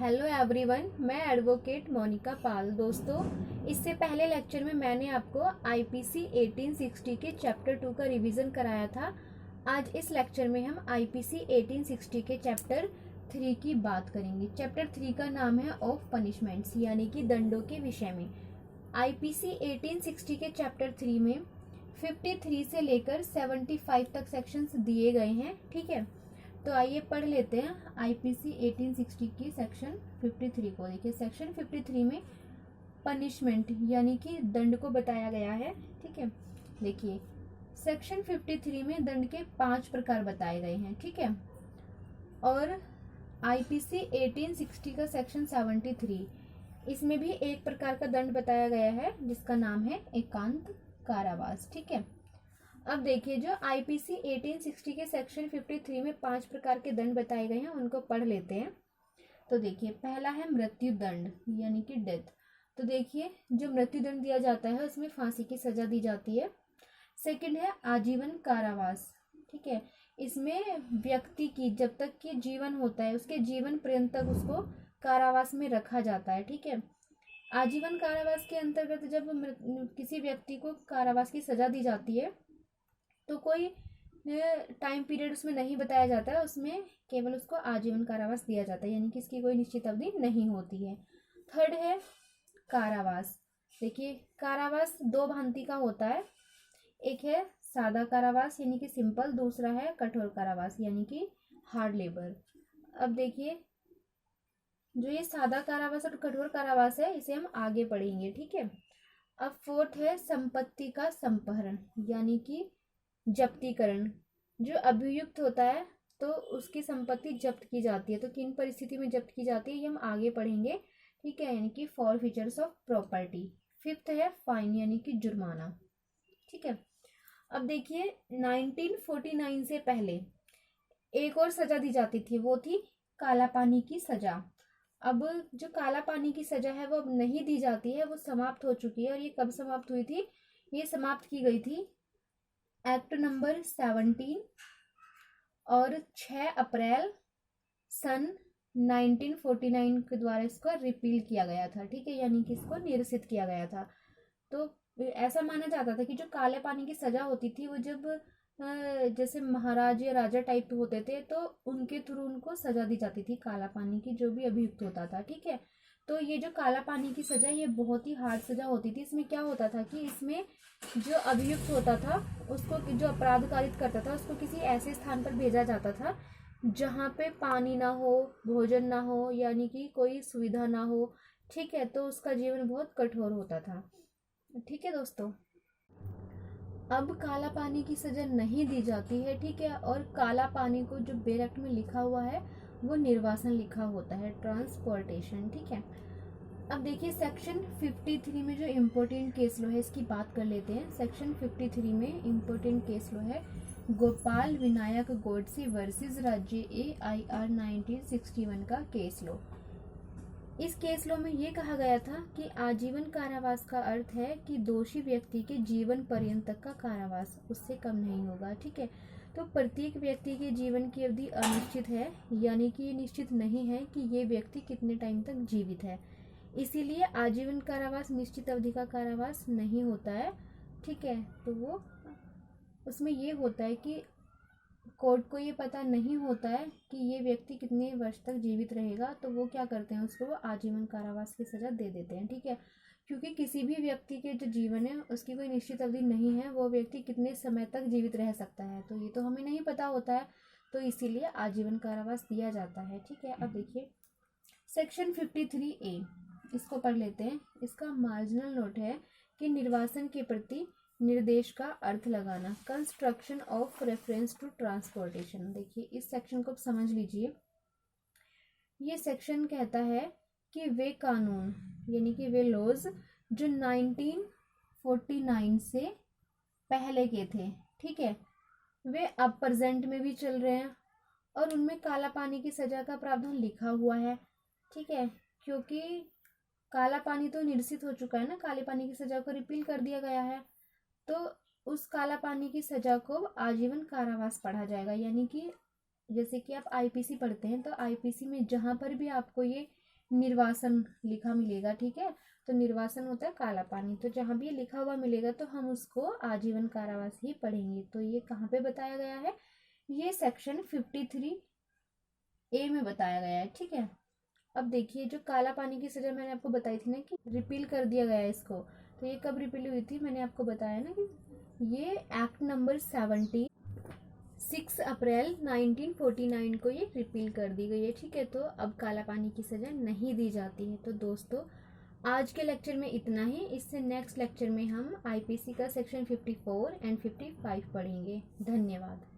Hello everyone, मैं advocate Monika पाल। दोस्तों, इससे पहले लेक्चर में मैंने आपको आईपीसी 1860 के चैप्टर 2 का रिवीजन कराया था। आज इस लेक्चर में हम आईपीसी 1860 के चैप्टर 3 की बात करेंगे। चैप्टर 3 का नाम है ऑफ पनिशमेंट्स, यानी कि दंडों के विषय में। आईपीसी 1860 के चैप्टर 3 में 53 से लेकर 75 तक सेक्शंस दिए गए हैं। ठीक है, तो आइए पढ़ लेते हैं आईपीसी 1860 की सेक्शन 53 को। देखिए, सेक्शन 53 में पनिशमेंट यानी कि दंड को बताया गया है। ठीक है, देखिए सेक्शन 53 में दंड के 5 प्रकार बताए गए हैं। ठीक है, और आईपीसी 1860 का सेक्शन 73, इसमें भी एक प्रकार का दंड बताया गया है जिसका नाम है एकांत कारावास। ठीक है, अब देखिए, जो आईपीसी 1860 के सेक्शन 53 में 5 प्रकार के दंड बताए गए हैं उनको पढ़ लेते हैं। तो देखिए, पहला है मृत्यु दंड यानी कि डेथ। तो देखिए, जो मृत्यु दंड दिया जाता है उसमें फांसी की सजा दी जाती है। सेकंड है आजीवन कारावास। ठीक है, इसमें व्यक्ति की जब तक कि जीवन होता है उसके जीवन पर्यंत तक उसको कारावास में रखा जाता है। ठीक है, आजीवन कारावास के अंतर्गत जब किसी व्यक्ति को कारावास की सजा दी जाती है तो कोई टाइम पीरियड उसमें नहीं बताया जाता है, उसमें केवल उसको आजीवन कारावास दिया जाता है, यानी कि इसकी कोई निश्चित अवधि नहीं होती है। थर्ड है कारावास। देखिए, कारावास दो भांति का होता है। एक है सादा कारावास यानी कि सिंपल, दूसरा है कठोर कारावास यानी कि हार्ड लेबर। अब देखिए, जो ये सादा कारावास और कठोर कारावास है इसे हम आगे पढ़ेंगे। ठीक है, अब फोर्थ है संपत्ति का संपहरण यानी कि जब्तीकरण। जो अभियुक्त होता है तो उसकी संपत्ति जब्त की जाती है, तो किन परिस्थिति में जब्त की जाती है ये हम आगे पढ़ेंगे। ठीक है, यानी कि फॉरफीचर्स ऑफ प्रॉपर्टी। फिफ्थ है फाइन यानी कि जुर्माना। ठीक है, अब देखिए 1949 से पहले एक और सजा दी जाती थी, वो थी काला पानी की सजा। अब जो काला पानी की सजा है वो अब नहीं दी जाती है, वो समाप्त हो चुकी है। और ये कब समाप्त हुई थी? ये समाप्त की गई थी एक्ट नंबर 17 और 6 अप्रैल सन 1949 के द्वारा इसको रिपील किया गया था। ठीक है, यानी कि इसको निरसित किया गया था। तो ऐसा माना जाता था कि जो काले पानी की सजा होती थी वो जब जैसे महाराज या राजा टाइप होते थे तो उनके थ्रू उनको सजा दी जाती थी काला पानी की, जो भी अभियुक्त होता था। ठीक है, तो ये जो काला पानी की सजा ये बहुत ही हार्ड सजा होती थी। इसमें क्या होता था कि इसमें जो अभियुक्त होता था उसको, जो अपराध कारित करता था उसको किसी ऐसे स्थान पर भेजा जाता था जहाँ पे पानी ना हो, भोजन ना हो, यानी कि कोई सुविधा ना हो। ठीक है, तो उसका जीवन बहुत कठोर होता था। ठीक है दोस्तों, अब काला पानी की सजा नहीं दी जाती है। ठीक है, और काला पानी को जो बेल एक्ट में लिखा हुआ है वो निर्वासन लिखा होता है, ट्रांसपोर्टेशन। ठीक है, अब देखिए सेक्शन 53 में जो इम्पोर्टेंट केस लो है इसकी बात कर लेते हैं। सेक्शन 53 में इम्पोर्टेंट केस लो है गोपाल विनायक गोडसे वर्सेस राज्य AIR 1961 का केस लो। इस केस लो में ये कहा गया था कि आजीवन कारावास का अर्थ है कि दोषी व्यक्ति के जीवन पर्यंत तक का कारावास, उससे कम नहीं होगा। ठीक है, तो प्रत्येक व्यक्ति के जीवन की अवधि अनिश्चित है, यानी कि ये निश्चित नहीं है कि ये व्यक्ति कितने टाइम तक जीवित है, इसीलिए आजीवन कारावास निश्चित अवधि का कारावास नहीं होता है। ठीक है, तो वो उसमें ये होता है कि कोर्ट को ये पता नहीं होता है कि ये व्यक्ति कितने वर्ष तक जीवित रहेगा, तो वो क्या करते हैं, उसको वो आजीवन कारावास की सजा दे देते हैं। ठीक है, क्योंकि किसी भी व्यक्ति के जो जीवन है उसकी कोई निश्चित अवधि नहीं है, वो व्यक्ति कितने समय तक जीवित रह सकता है तो ये तो हमें नहीं पता होता है, तो इसीलिए आजीवन कारावास दिया जाता है। ठीक है, अब देखिए सेक्शन 53A, इसको पढ़ लेते हैं। इसका मार्जिनल नोट है कि निर्वासन के प्रति निर्देश का अर्थ लगाना, construction of reference to transportation. देखिए, इस सेक्शन को समझ लीजिए। ये सेक्शन कहता है कि वे कानून यानी कि वे लॉज जो 1949 से पहले के थे, ठीक है, वे अब प्रेजेंट में भी चल रहे हैं और उनमें काला पानी की सजा का प्रावधान लिखा हुआ है। ठीक है, क्योंकि काला पानी तो निरसित हो चुका है ना, काले पानी की सजा को रिपील कर दिया गया है, तो उस काला पानी की सजा को आजीवन कारावास पढ़ा जाएगा। यानी कि जैसे कि आप आईपीसी पढ़ते हैं तो आईपीसी में जहाँ पर भी आपको ये निर्वासन लिखा मिलेगा, ठीक है। तो निर्वासन होता है काला पानी, तो जहाँ भी ये लिखा हुआ मिलेगा तो हम उसको आजीवन कारावास ही पढ़ेंगे। तो ये कहाँ पे बताया गया है, ये सेक्शन 53A में बताया गया है, ठीक है। अब देखिए जो काला पानी की सजा मैंने आपको बताई थी ना कि रिपील कर दिया गया है इसको, तो ये कब रिपील हुई थी, मैंने आपको बताया ना कि ये एक्ट नंबर 70 6 अप्रैल 1949 को ये रिपील कर दी गई है, ठीक है। तो अब काला पानी की सजा नहीं दी जाती है। तो दोस्तों आज के लेक्चर में इतना ही। इससे नेक्स्ट लेक्चर में हम आईपीसी का सेक्शन 54 एंड 55 पढ़ेंगे। धन्यवाद।